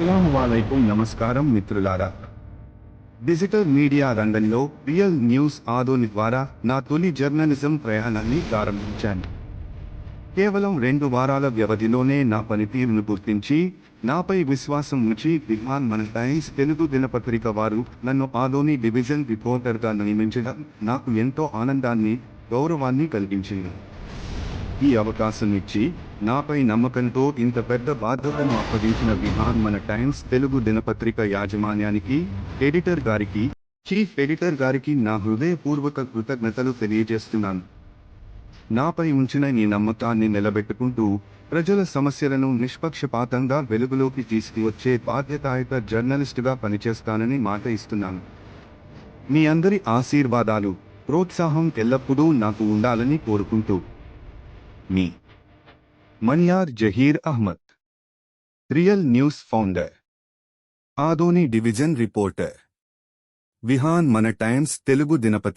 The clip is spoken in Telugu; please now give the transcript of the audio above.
అస్సలాముఅలైకుం నమస్కారం మిత్రులారా. డిజిటల్ మీడియా రంగంలో రియల్ న్యూస్ ఆదోని ద్వారా నా తొలి జర్నలిజం ప్రయాణాన్ని ప్రారంభించాను. కేవలం 2 వారాల వ్యవధిలోనే నా పనితీరును గుర్తించి నాపై విశ్వాసం ఉంచి విహాన్ మన టైమ్స్ తెలుగు దినపత్రిక వారు నన్ను ఆదోని డివిజన్ రిపోర్టర్గా నియమించడం నాకు ఎంతో ఆనందాన్ని, గౌరవాన్ని కలిగించింది. ఈ అవకాశం ఇచ్చి నాపై నమ్మకంతో ఇంత పెద్ద బాధ్యతను అప్పగించిన విహాన్ మన టైమ్స్ తెలుగు దినపత్రిక యాజమాన్యానికి, ఎడిటర్ గారికి, చీఫ్ ఎడిటర్ గారికి నా హృదయపూర్వక కృతజ్ఞతలు తెలియజేస్తున్నాను. నాపై ఉంచిన ఈ నమ్మకాన్ని నిలబెట్టుకుంటూ ప్రజల సమస్యలను నిష్పక్షపాతంగా వెలుగులోకి తీసుకువచ్చే బాధ్యతాయుత జర్నలిస్టుగా పనిచేస్తానని మాట ఇస్తున్నాను. మీ అందరి ఆశీర్వాదాలు, ప్రోత్సాహం ఎల్లప్పుడూ నాకు ఉండాలని కోరుకుంటూ మీ Manyar Zaheer Ahmed, real news founder, Adoni division reporter, Vihan Mana Times Telugu దినపత్రిక.